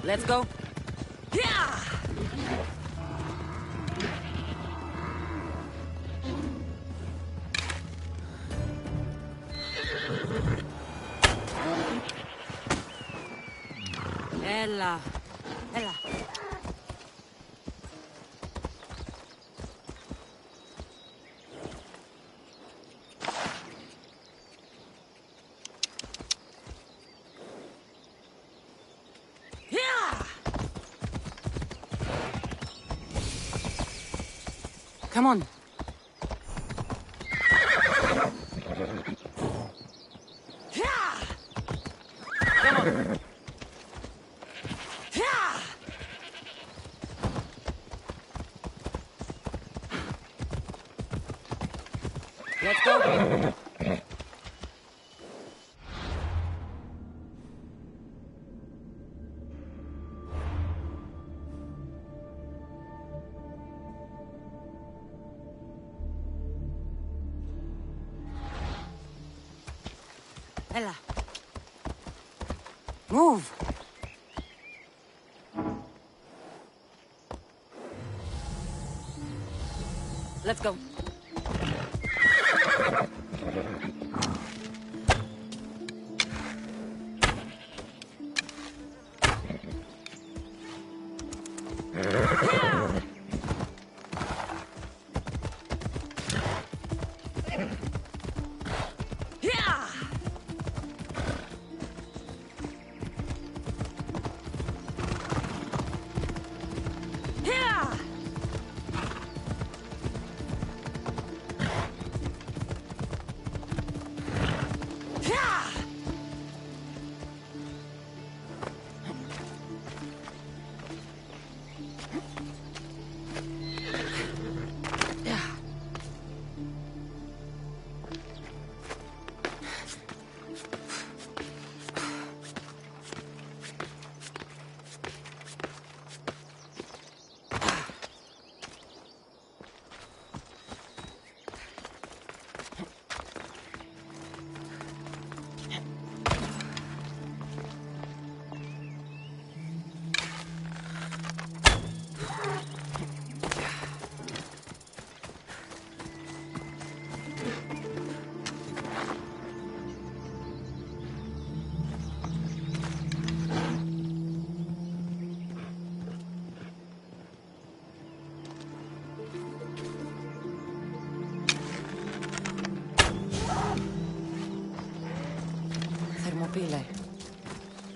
Let's go. Yeah! Ella. Ella. Come on. Come on. Let's go. Ella. Move. Let's go.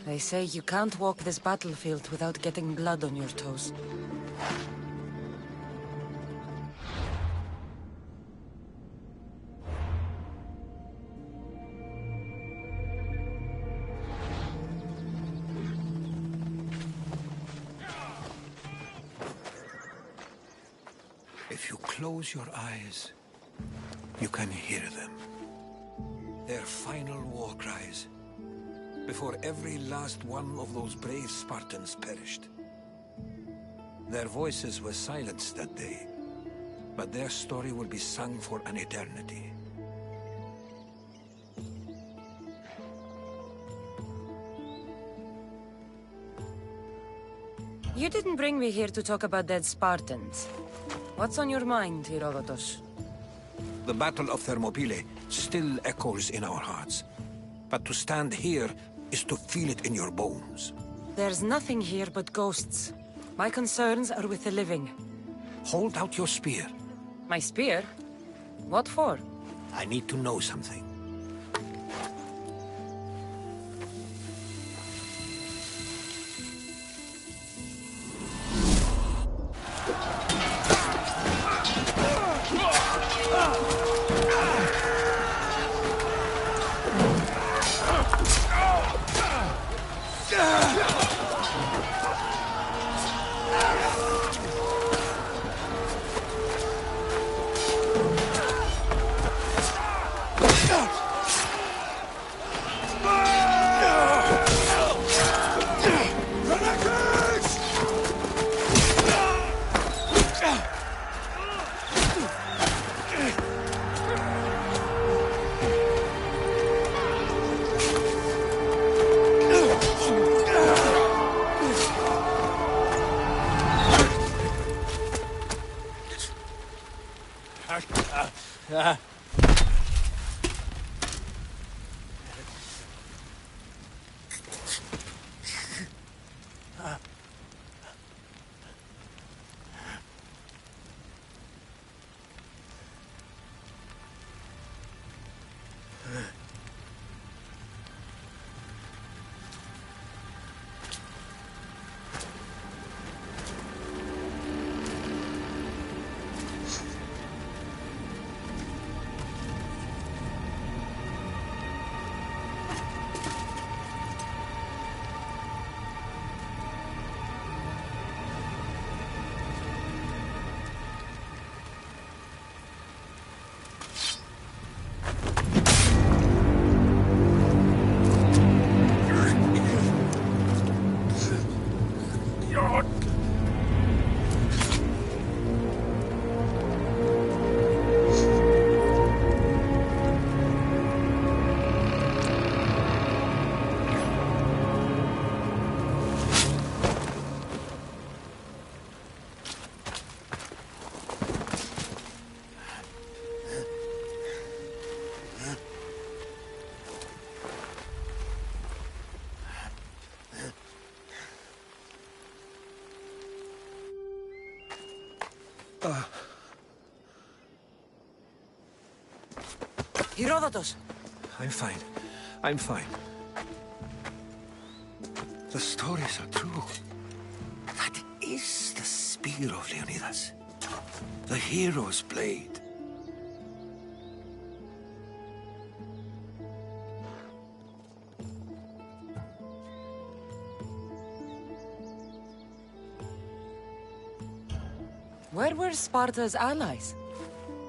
They say you can't walk this battlefield without getting blood on your toes. If you close your eyes, you can hear them. Their final war cries, before every last one of those brave Spartans perished. Their voices were silenced that day, but their story will be sung for an eternity. You didn't bring me here to talk about dead Spartans. What's on your mind, Herodotus? The Battle of Thermopylae still echoes in our hearts. But to stand here is to feel it in your bones. There's nothing here but ghosts. My concerns are with the living. Hold out your spear. My spear? What for? I need to know something. Herodotus! I'm fine. I'm fine. The stories are true. That is the spear of Leonidas. The hero's blade. Where were Sparta's allies?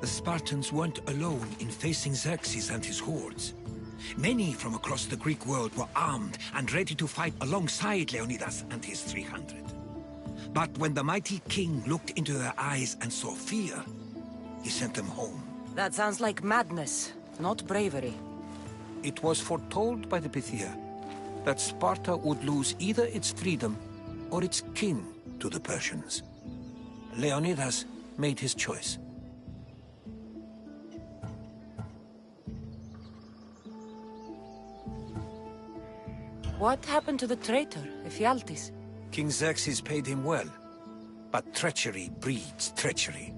The Spartans weren't alone in facing Xerxes and his hordes. Many from across the Greek world were armed and ready to fight alongside Leonidas and his 300. But when the mighty king looked into their eyes and saw fear, he sent them home. That sounds like madness, not bravery. It was foretold by the Pythia that Sparta would lose either its freedom or its king to the Persians. Leonidas made his choice. What happened to the traitor, Ephialtes? King Xerxes paid him well, but treachery breeds treachery.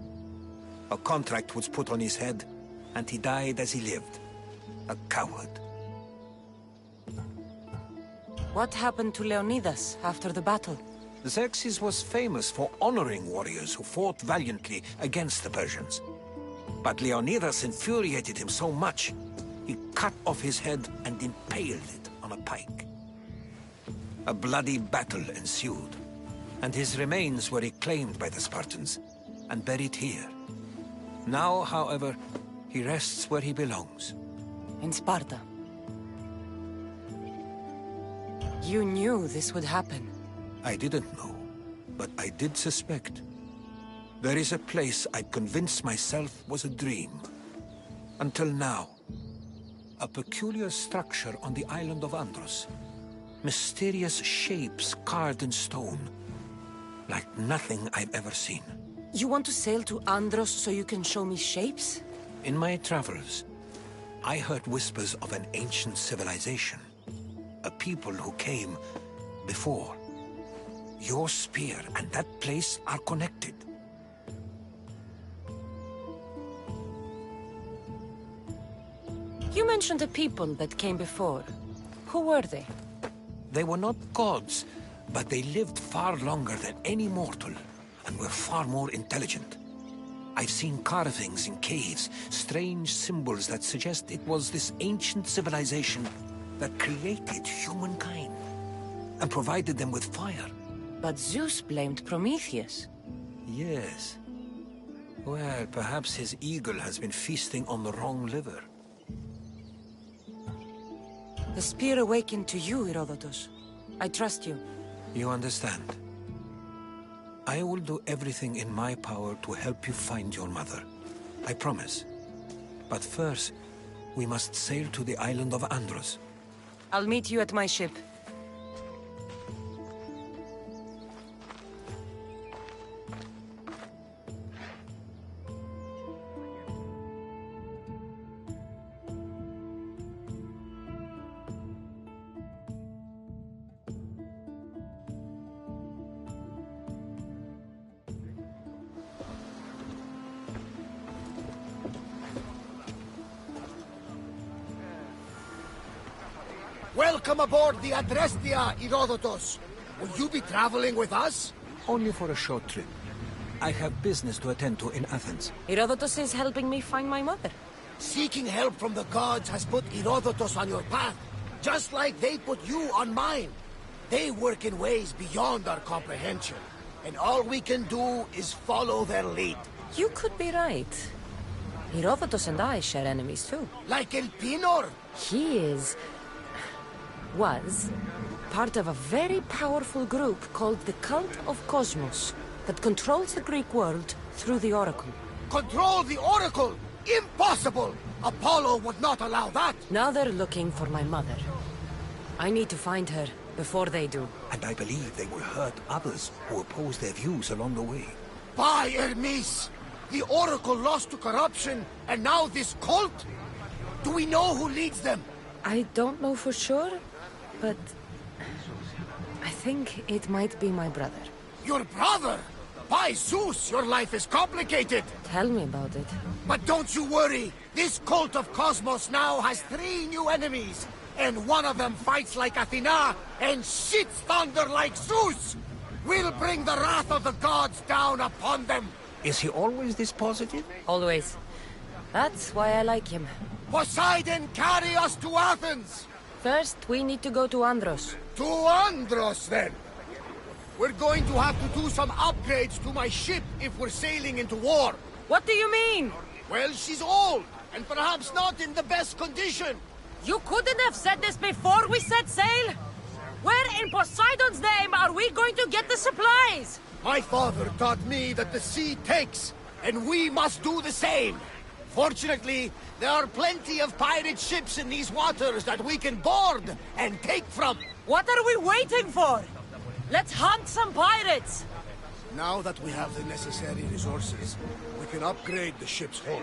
A contract was put on his head, and he died as he lived. A coward. What happened to Leonidas after the battle? Xerxes was famous for honoring warriors who fought valiantly against the Persians. But Leonidas infuriated him so much, he cut off his head and impaled it on a pike. A bloody battle ensued, and his remains were reclaimed by the Spartans and buried here. Now, however, he rests where he belongs. In Sparta. You knew this would happen. I didn't know, but I did suspect. There is a place I'd convinced myself was a dream. Until now. A peculiar structure on the island of Andros. Mysterious shapes carved in stone. Like nothing I've ever seen. You want to sail to Andros so you can show me shapes? In my travels, I heard whispers of an ancient civilization. A people who came before. Your spear and that place are connected. You mentioned a people that came before. Who were they? They were not gods, but they lived far longer than any mortal, and were far more intelligent. I've seen carvings in caves, strange symbols that suggest it was this ancient civilization that created humankind, and provided them with fire. But Zeus blamed Prometheus. Yes. Well, perhaps his eagle has been feasting on the wrong liver. The spear awakened to you, Herodotus. I trust you. You understand. I will do everything in my power to help you find your mother. I promise. But first, we must sail to the island of Andros. I'll meet you at my ship. Welcome aboard the Adrestia, Herodotus. Will you be traveling with us? Only for a short trip. I have business to attend to in Athens. Herodotus is helping me find my mother. Seeking help from the gods has put Herodotus on your path, just like they put you on mine. They work in ways beyond our comprehension, and all we can do is follow their lead. You could be right. Herodotus and I share enemies too. Like Elpinor? He was part of a very powerful group called the Cult of Cosmos that controls the Greek world through the Oracle. Control the Oracle? Impossible! Apollo would not allow that! Now they're looking for my mother. I need to find her before they do. And I believe they will hurt others who oppose their views along the way. By Hermes! The Oracle lost to corruption, and now this cult? Do we know who leads them? I don't know for sure, but I think it might be my brother. Your brother? By Zeus, your life is complicated! Tell me about it. But don't you worry! This cult of Cosmos now has 3 new enemies! And one of them fights like Athena and shits thunder like Zeus! We'll bring the wrath of the gods down upon them! Is he always this positive? Always. That's why I like him. Poseidon, carry us to Athens! First, we need to go to Andros. To Andros, then! We're going to have to do some upgrades to my ship if we're sailing into war. What do you mean? Well, she's old, and perhaps not in the best condition. You couldn't have said this before we set sail? Where in Poseidon's name are we going to get the supplies? My father taught me that the sea takes, and we must do the same. Fortunately, there are plenty of pirate ships in these waters that we can board and take from. What are we waiting for? Let's hunt some pirates! Now that we have the necessary resources, we can upgrade the ship's hull.